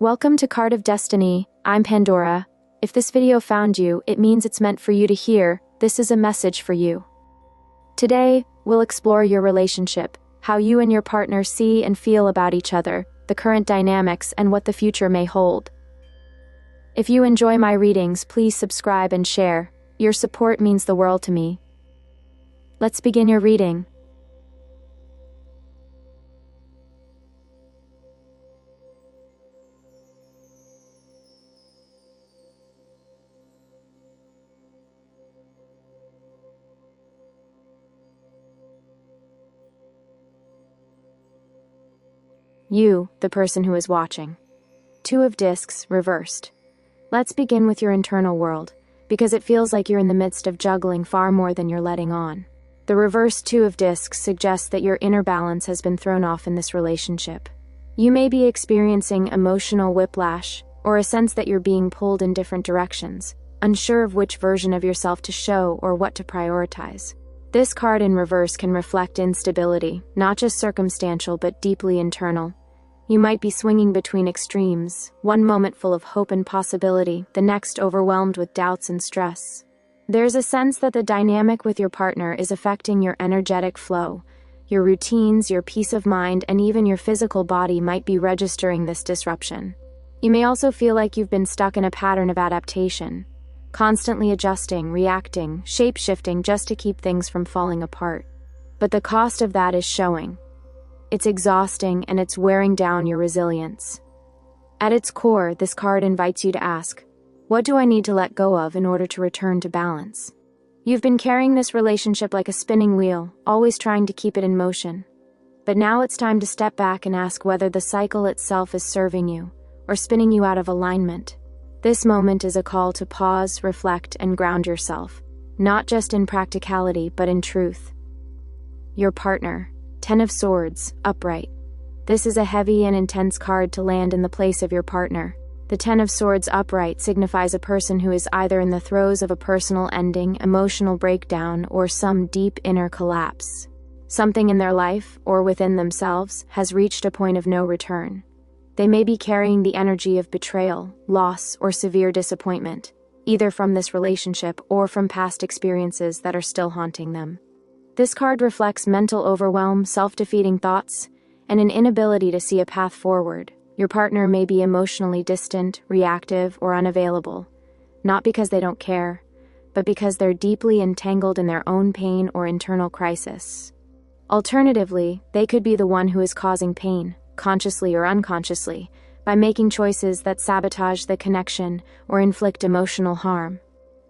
Welcome to Card of Destiny. I'm Pandora. If this video found you, it means it's meant for you to hear. This is a message for you. Today, we'll explore your relationship, how you and your partner see and feel about each other, the current dynamics, and what the future may hold. If you enjoy my readings, please subscribe and share. Your support means the world to me. Let's begin your reading. You, the person who is watching. Two of Discs, reversed. Let's begin with your internal world, because it feels like you're in the midst of juggling far more than you're letting on. The reversed Two of Discs suggests that your inner balance has been thrown off in this relationship. You may be experiencing emotional whiplash, or a sense that you're being pulled in different directions, unsure of which version of yourself to show or what to prioritize. This card in reverse can reflect instability, not just circumstantial but deeply internal. You might be swinging between extremes, one moment full of hope and possibility, the next overwhelmed with doubts and stress. There's a sense that the dynamic with your partner is affecting your energetic flow. Your routines, your peace of mind, and even your physical body might be registering this disruption. You may also feel like you've been stuck in a pattern of adaptation, constantly adjusting, reacting, shape-shifting just to keep things from falling apart. But the cost of that is showing. It's exhausting and it's wearing down your resilience. At its core, this card invites you to ask, what do I need to let go of in order to return to balance? You've been carrying this relationship like a spinning wheel, always trying to keep it in motion. But now it's time to step back and ask whether the cycle itself is serving you, or spinning you out of alignment. This moment is a call to pause, reflect, and ground yourself, not just in practicality, but in truth. Your partner. Ten of Swords, upright. This is a heavy and intense card to land in the place of your partner. The Ten of Swords upright signifies a person who is either in the throes of a personal ending, emotional breakdown, or some deep inner collapse. Something in their life, or within themselves, has reached a point of no return. They may be carrying the energy of betrayal, loss, or severe disappointment, either from this relationship or from past experiences that are still haunting them. This card reflects mental overwhelm, self-defeating thoughts, and an inability to see a path forward. Your partner may be emotionally distant, reactive, or unavailable, not because they don't care, but because they're deeply entangled in their own pain or internal crisis. Alternatively, they could be the one who is causing pain, consciously or unconsciously, by making choices that sabotage the connection or inflict emotional harm.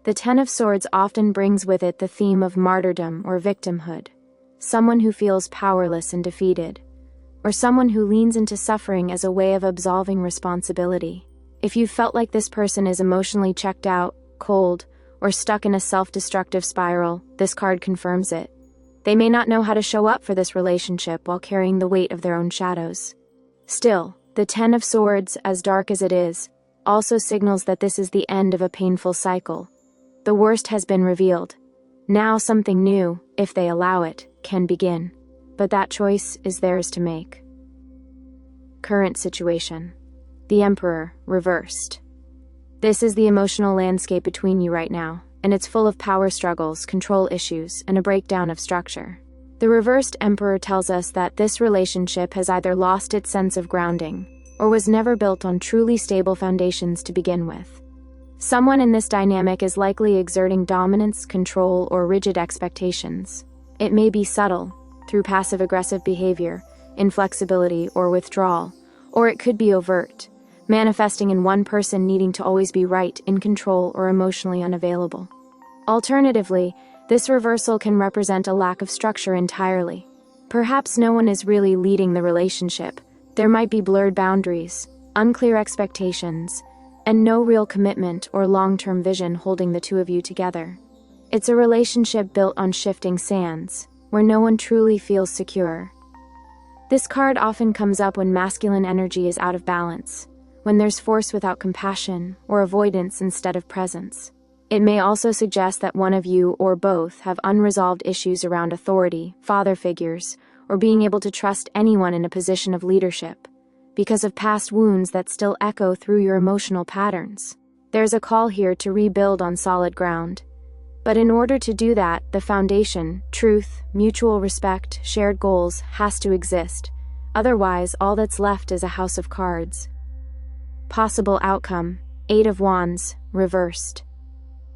The Ten of Swords often brings with it the theme of martyrdom or victimhood, someone who feels powerless and defeated, or someone who leans into suffering as a way of absolving responsibility. If you felt like this person is emotionally checked out, cold, or stuck in a self-destructive spiral, this card confirms it. They may not know how to show up for this relationship while carrying the weight of their own shadows. Still, the Ten of Swords, as dark as it is, also signals that this is the end of a painful cycle. The worst has been revealed. Now something new, if they allow it, can begin. But that choice is theirs to make. Current situation. The Emperor, reversed. This is the emotional landscape between you right now, and it's full of power struggles, control issues, and a breakdown of structure. The reversed Emperor tells us that this relationship has either lost its sense of grounding, or was never built on truly stable foundations to begin with. Someone in this dynamic is likely exerting dominance, control, or rigid expectations. It may be subtle, through passive-aggressive behavior, inflexibility, or withdrawal, or it could be overt, manifesting in one person needing to always be right, in control, or emotionally unavailable. Alternatively, this reversal can represent a lack of structure entirely. Perhaps no one is really leading the relationship. There might be blurred boundaries, unclear expectations, and no real commitment or long-term vision holding the two of you together. It's a relationship built on shifting sands, where no one truly feels secure. This card often comes up when masculine energy is out of balance, when there's force without compassion, or avoidance instead of presence. It may also suggest that one of you or both have unresolved issues around authority, father figures, or being able to trust anyone in a position of leadership. because of past wounds that still echo through your emotional patterns. There's a call here to rebuild on solid ground. But in order to do that, the foundation, truth, mutual respect, shared goals, has to exist. Otherwise, all that's left is a house of cards. Possible outcome: Eight of Wands, reversed.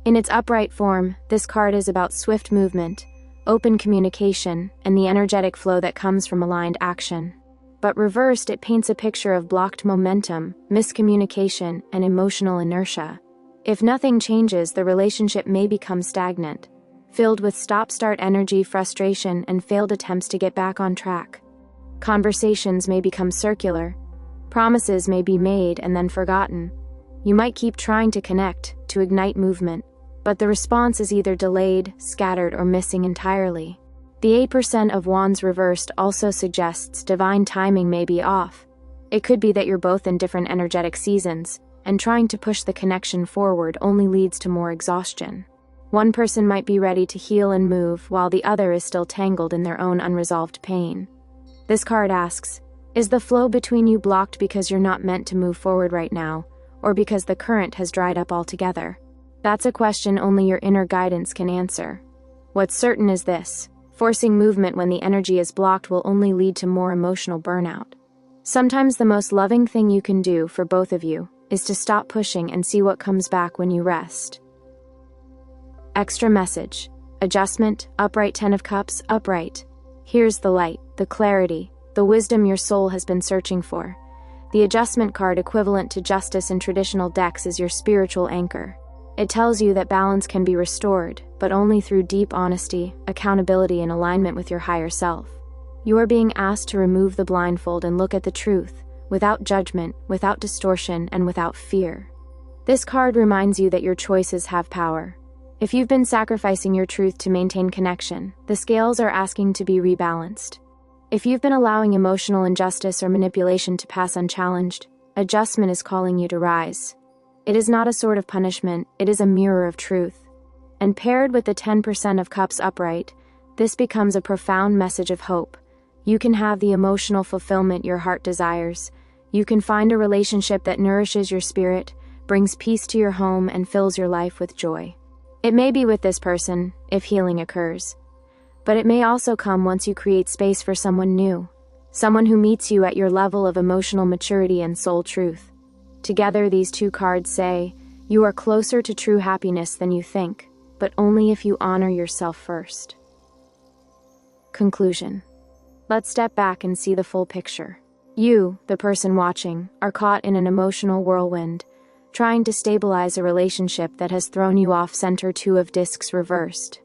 In its upright form, this card is about swift movement, open communication, and the energetic flow that comes from aligned action. But reversed, it paints a picture of blocked momentum, miscommunication, and emotional inertia. If nothing changes, the relationship may become stagnant, filled with stop-start energy, frustration, and failed attempts to get back on track. Conversations may become circular. Promises may be made and then forgotten. You might keep trying to connect, to ignite movement, but the response is either delayed, scattered, or missing entirely. The 8% of Wands reversed also suggests divine timing may be off. It could be that you're both in different energetic seasons, and trying to push the connection forward only leads to more exhaustion. One person might be ready to heal and move, while the other is still tangled in their own unresolved pain. This card asks, is the flow between you blocked because you're not meant to move forward right now, or because the current has dried up altogether? That's a question only your inner guidance can answer. What's certain is this: forcing movement when the energy is blocked will only lead to more emotional burnout. Sometimes the most loving thing you can do for both of you is to stop pushing and see what comes back when you rest. Extra message: adjustment, upright, 10 of Cups, upright. Here's the light, the clarity, the wisdom your soul has been searching for. The adjustment card, equivalent to justice in traditional decks, is your spiritual anchor. It tells you that balance can be restored, but only through deep honesty, accountability, and alignment with your higher self. You are being asked to remove the blindfold and look at the truth, without judgment, without distortion, and without fear. This card reminds you that your choices have power. If you've been sacrificing your truth to maintain connection, the scales are asking to be rebalanced. If you've been allowing emotional injustice or manipulation to pass unchallenged, adjustment is calling you to rise. It is not a sort of punishment, it is a mirror of truth. And paired with the 10% of Cups upright, this becomes a profound message of hope. You can have the emotional fulfillment your heart desires. You can find a relationship that nourishes your spirit, brings peace to your home, and fills your life with joy. It may be with this person, if healing occurs. But it may also come once you create space for someone new, someone who meets you at your level of emotional maturity and soul truth. Together, these two cards say, you are closer to true happiness than you think, but only if you honor yourself first. Conclusion. Let's step back and see the full picture. You, the person watching, are caught in an emotional whirlwind, trying to stabilize a relationship that has thrown you off center. 2 of Discs reversed.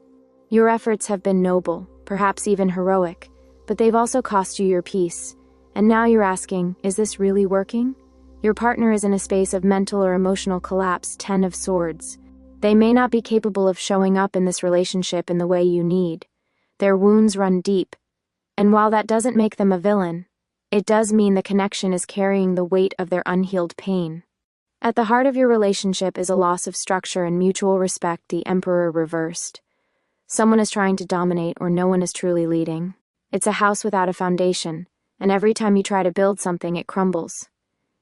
Your efforts have been noble, perhaps even heroic, but they've also cost you your peace. And now you're asking, is this really working? Your partner is in a space of mental or emotional collapse. 10 of Swords. They may not be capable of showing up in this relationship in the way you need. Their wounds run deep. And while that doesn't make them a villain, it does mean the connection is carrying the weight of their unhealed pain. At the heart of your relationship is a loss of structure and mutual respect. The Emperor reversed. Someone is trying to dominate, or no one is truly leading. It's a house without a foundation, and every time you try to build something, it crumbles.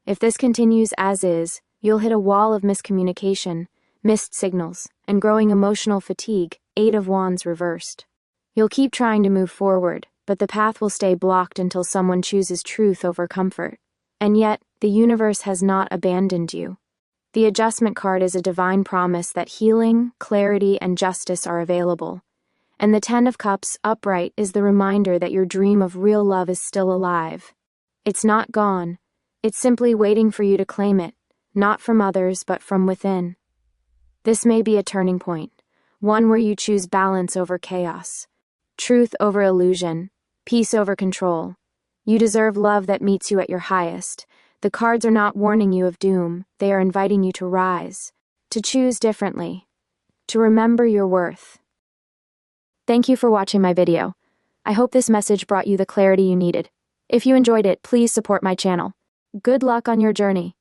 If this continues as is, you'll hit a wall of miscommunication, missed signals, and growing emotional fatigue. 8 of Wands reversed. You'll keep trying to move forward, but the path will stay blocked until someone chooses truth over comfort. And yet, the universe has not abandoned you. The adjustment card is a divine promise that healing, clarity, and justice are available. And the 10 of Cups upright is the reminder that your dream of real love is still alive. It's not gone. It's simply waiting for you to claim it, not from others but from within. This may be a turning point, one where you choose balance over chaos, truth over illusion, peace over control. You deserve love that meets you at your highest. The cards are not warning you of doom, they are inviting you to rise, to choose differently, to remember your worth. Thank you for watching my video. I hope this message brought you the clarity you needed. If you enjoyed it, please support my channel. Good luck on your journey.